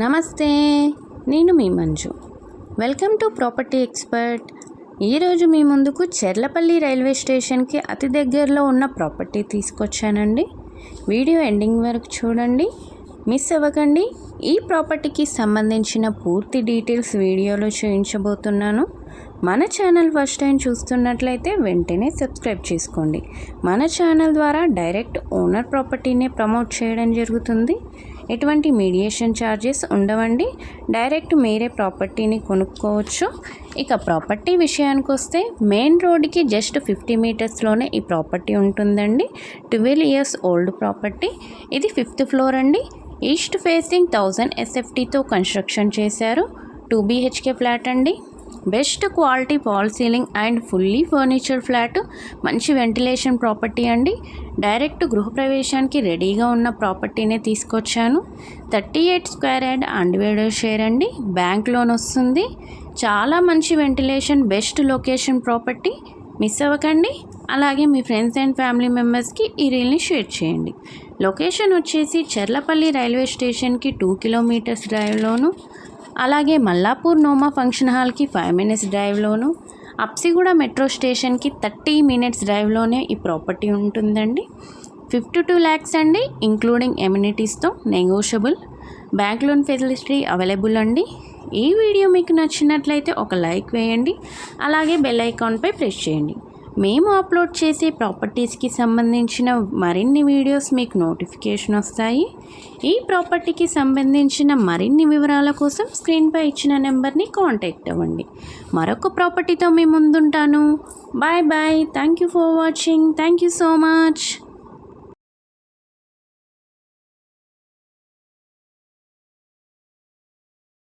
నమస్తే, నేను మీ Manju. Welcome to property expert. ఈరోజు మీ ముందుకు చెర్లపల్లి రైల్వే స్టేషన్కి అతి దగ్గరలో ఉన్న ప్రాపర్టీ తీసుకొచ్చానండి. వీడియో ఎండింగ్ వరకు చూడండి, మిస్ అవ్వకండి. ఈ ప్రాపర్టీకి సంబంధించిన పూర్తి డీటెయిల్స్ వీడియోలో చూపించబోతున్నాను. మన ఛానల్ ఫస్ట్ టైం చూస్తున్నట్లయితే వెంటనే సబ్స్క్రైబ్ చేసుకోండి. మన ఛానల్ ద్వారా డైరెక్ట్ ఓనర్ ప్రాపర్టీనే ప్రమోట్ చేయడం జరుగుతుంది. ఎటువంటి మీడియేషన్ ఛార్జెస్ ఉండవండి. డైరెక్ట్ మీరే ప్రాపర్టీని కొనుక్కోవచ్చు. ఇక ప్రాపర్టీ విషయానికి వస్తే మెయిన్ రోడ్డుకి జస్ట్ 50 మీటర్స్లోనే ఈ ప్రాపర్టీ ఉంటుందండి. 12 ఇయర్స్ ఓల్డ్ ప్రాపర్టీ. ఇది 5th ఫ్లోర్ అండి. ఈస్ట్ ఫేసింగ్ 1000 SFTతో కన్స్ట్రక్షన్ చేశారు. 2 BHK ఫ్లాట్ అండి. Best quality fall ceiling and fully furniture flat. మంచి వెంటిలేషన్ ప్రాపర్టీ అండి. డైరెక్ట్ గృహప్రవేశానికి రెడీగా ఉన్న ప్రాపర్టీనే తీసుకొచ్చాను. 38 స్క్వేర్ యార్డ్ అన్డివైడర్ షేర్ అండి. బ్యాంక్ లోన్ వస్తుంది. చాలా మంచి ventilation, best location property. Miss అవ్వకండి. అలాగే మీ ఫ్రెండ్స్ అండ్ ఫ్యామిలీ మెంబర్స్కి ఈ రీల్ని షేర్ చేయండి. లొకేషన్ వచ్చేసి చెర్లపల్లి రైల్వే స్టేషన్కి 2 కిలోమీటర్స్ డ్రైవ్లోను, అలాగే మల్లాపూర్ నోమా ఫంక్షన్ హాల్కి 5 మినిట్స్ డ్రైవ్లోను, అప్సిగూడ మెట్రో స్టేషన్కి 30 మినిట్స్ డ్రైవ్లోనే ఈ ప్రాపర్టీ ఉంటుందండి. 52 lakhs అండి, ఇంక్లూడింగ్ ఎమ్యూనిటీస్తో, negotiable. Bank loan facility available అండి. ఈ వీడియో మీకు నచ్చినట్లయితే ఒక లైక్ వేయండి, అలాగే బెల్ ఐకాన్పై ప్రెస్ చేయండి. మేము అప్లోడ్ చేసే ప్రాపర్టీస్కి సంబంధించిన మరిన్ని వీడియోస్ మీకు నోటిఫికేషన్ వస్తాయి. ఈ ప్రాపర్టీకి సంబంధించిన మరిన్ని వివరాల కోసం స్క్రీన్పై ఇచ్చిన నెంబర్ని కాంటాక్ట్ అవ్వండి. మరొక ప్రాపర్టీతో మీ ముందుంటాను. Bye bye. Thank you for watching. Thank you so much.